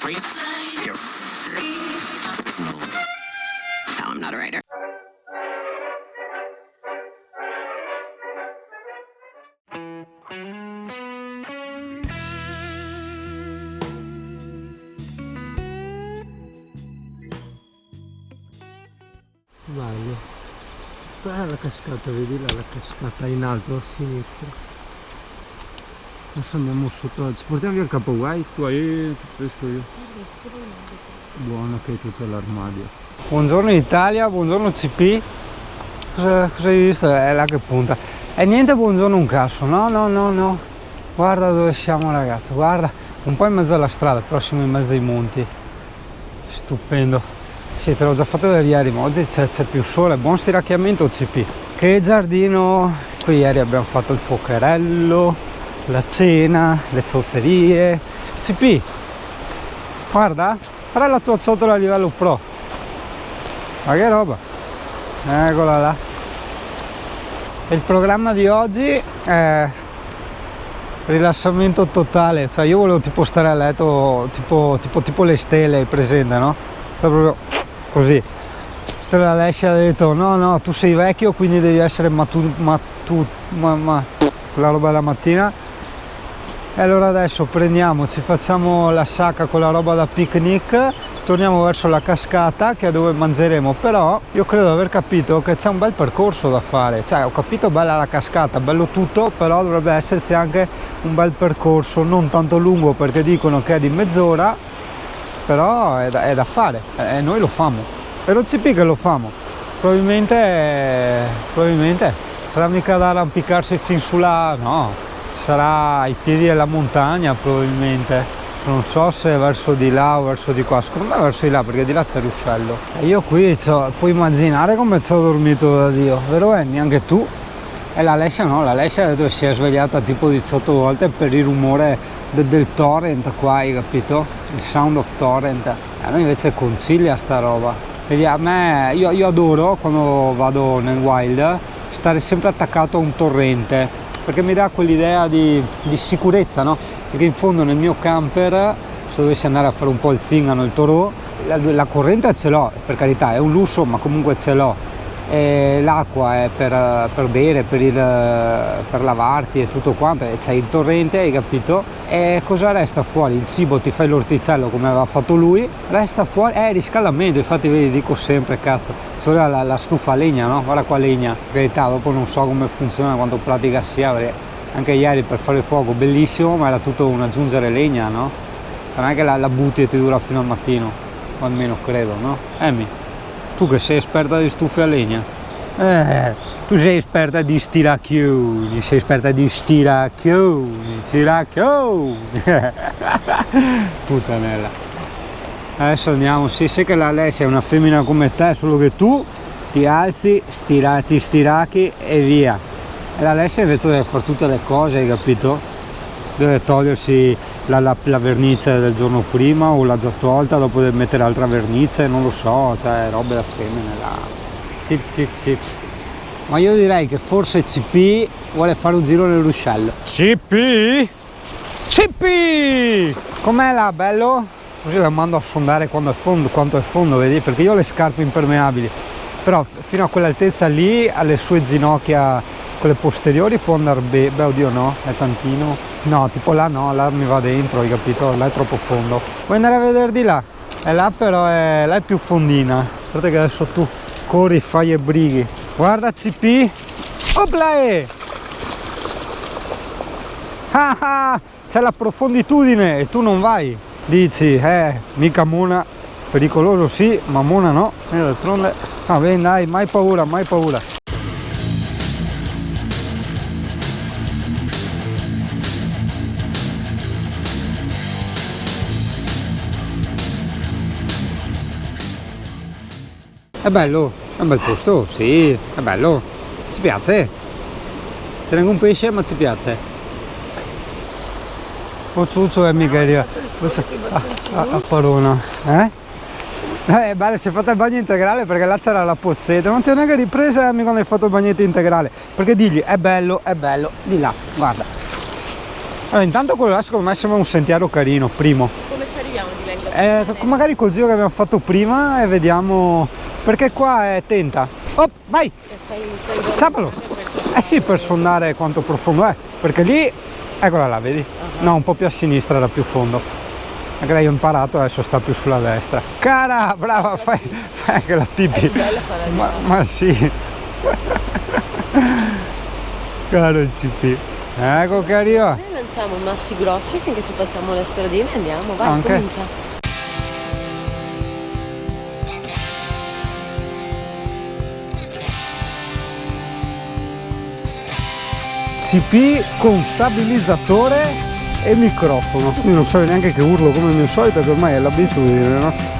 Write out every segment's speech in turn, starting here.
No, I'm not a writer. Bello. Quella è la cascata, vedi là, la cascata in alto a sinistra. Adesso andiamo sotto, ci portiamo via il capoguai, tu hai tutto questo io. Buono che hai tutto l'armadio. Buongiorno Italia, buongiorno CP. Cosa hai visto? È là che punta. E niente buongiorno un cazzo, no. Guarda dove siamo ragazzi, guarda. Un po' in mezzo alla strada, però siamo in mezzo ai monti. Stupendo. Sì, te l'ho già fatto vedere ieri, ma oggi c'è più sole, buon stiracchiamento CP. Che giardino! Qui ieri abbiamo fatto il fuocherello, la cena, le zozzerie. CP, guarda la tua ciotola a livello pro. Ma che roba! Eccola là. Il programma di oggi è rilassamento totale, cioè io volevo tipo stare a letto tipo le stelle, presente, no? Cioè proprio così. La Alessia ha detto no, tu sei vecchio quindi devi essere ma la roba della mattina. E allora adesso prendiamo, ci facciamo la sacca con la roba da picnic, torniamo verso la cascata che è dove mangeremo. Però io credo di aver capito che c'è un bel percorso da fare, cioè ho capito bella la cascata, bello tutto, però dovrebbe esserci anche un bel percorso non tanto lungo perché dicono che è di mezz'ora, però è da fare e noi lo famo. Però CP che lo famo, probabilmente sarà mica da arrampicarsi fin su là, no, sarà ai piedi della montagna probabilmente, non so se verso di là o verso di qua, secondo me verso di là perché di là c'è l'uscello. E io qui puoi immaginare come ci ho dormito da Dio, vero Annie? Anche tu? E l'Alessia no, l'Alessia ha detto che si è svegliata tipo 18 volte per il rumore del torrent qua, hai capito? Il sound of torrent. A me invece concilia sta roba. Vedi, a me, io adoro quando vado nel wild stare sempre attaccato a un torrente perché mi dà quell'idea di sicurezza, no? Perché in fondo nel mio camper, se dovessi andare a fare un po' il zingano, il toro, la corrente ce l'ho, per carità, è un lusso ma comunque ce l'ho. E l'acqua è per bere, per lavarti e tutto quanto, e c'è il torrente, hai capito? E cosa resta fuori? Il cibo, ti fai l'orticello come aveva fatto lui, resta fuori, è riscaldamento. Infatti vedi, dico sempre, cazzo, ci vuole la stufa a legna, no? Guarda qua legna, in verità dopo non so come funziona, quanto pratica sia, perché anche ieri per fare il fuoco bellissimo, ma era tutto un aggiungere legna, no? Cioè non è che la butti e ti dura fino al mattino, o almeno credo, no? Amy, tu che sei esperta di stufe a legna, tu sei esperta di stiracchioni, puttanella. Adesso andiamo, sì, sai che la Alessia è una femmina come te, solo che tu ti alzi, ti stiracchi e via. E l'Alessia invece deve fare tutte le cose, hai capito? Deve togliersi la vernice del giorno prima o l'ha già tolta, dopo deve mettere altra vernice, non lo so, cioè robe da femmine là. Cip. Ma io direi che forse CP vuole fare un giro nel ruscello. CP! Com'è là, bello? Così la mando a sondare quanto è fondo, vedi? Perché io ho le scarpe impermeabili, però fino a quell'altezza lì, alle sue ginocchia, quelle posteriori, può andare bene. Beh, oddio no, è tantino. No, tipo là no, là mi va dentro, hai capito? Là è troppo fondo. Vuoi andare a vedere di là? E là però là è più fondina. Aspetta che adesso tu corri, fai e brighi. Guarda CP. Opla! C'è la profonditudine e tu non vai. Dici, mica mona. Pericoloso sì, ma mona no. E d'altronde, va bene dai, mai paura. È bello, è un bel posto, sì, è bello, ci piace. C'è neanche un pesce, ma ci piace. Ciuccio è mica arriva a Parona, È bello, si è fatto il bagno integrale perché là c'era la pozzetta. Non ti ho neanche ripresa quando hai fatto il bagnetto integrale, perché digli è bello, di là, guarda. Allora intanto quello là secondo me sembra un sentiero carino, primo. Come ci arriviamo? Magari col giro che abbiamo fatto prima e vediamo, perché qua è tenta. Oh, vai! Ciapalo! Eh sì, per sondare quanto profondo è, perché lì, eccola là, vedi? No, un po' più a sinistra era più fondo. Anche lei ho imparato, adesso sta più sulla destra. Cara, brava, fai anche la tipi. Ma sì. Caro il CP. Ecco che arriva. Noi lanciamo i massi grossi finché ci facciamo le stradine e andiamo, vai, Anche. comincia. CP con stabilizzatore e microfono. Quindi non so neanche che urlo come il mio solito, che ormai è l'abitudine, no?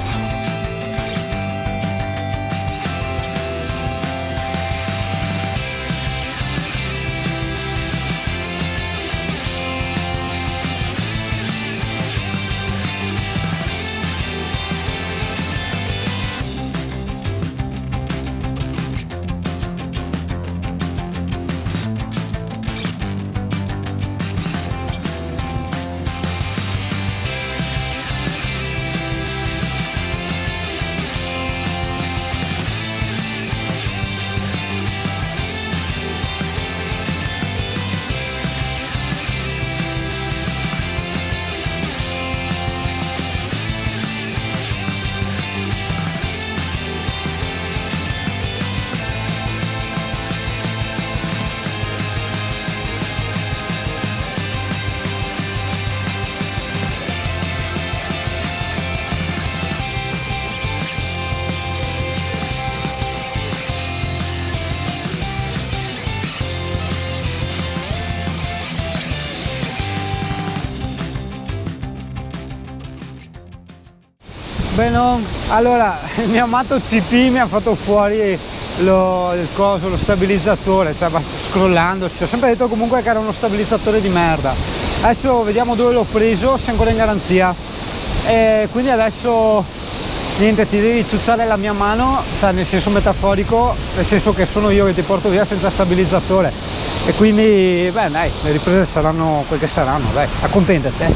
Beh, allora il mio amato CP mi ha fatto fuori lo stabilizzatore, cioè scrollandosi. Ho sempre detto comunque che era uno stabilizzatore di merda. Adesso vediamo dove l'ho preso, se è ancora in garanzia. E quindi adesso niente, ti devi ciucciare la mia mano, cioè nel senso metaforico, nel senso che sono io che ti porto via senza stabilizzatore. E quindi, beh dai, le riprese saranno quel che saranno, dai, accontentate.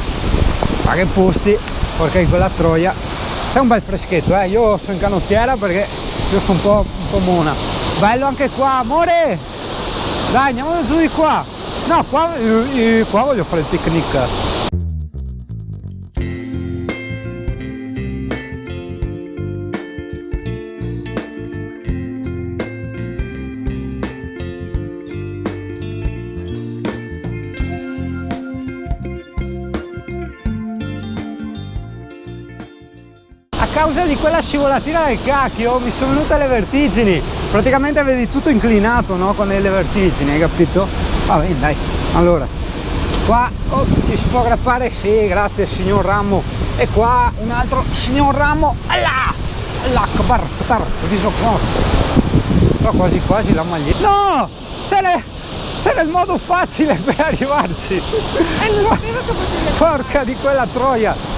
Ma che posti, porca di quella troia. C'è un bel freschetto, io sono in canottiera perché io sono un po' mona. Bello anche qua, amore! Dai, andiamo giù di qua! No, qua voglio fare il picnic. A causa di quella scivolatina del cacchio mi sono venute le vertigini, praticamente vedi tutto inclinato, no? Con le vertigini, hai capito? Vabbè, dai, allora qua ci si può aggrappare, sì, grazie signor Ramo, e qua un altro signor Ramo, all'akbar, riso corto, però quasi quasi la maglietta, no, c'era il modo facile per arrivarci, porca di quella troia.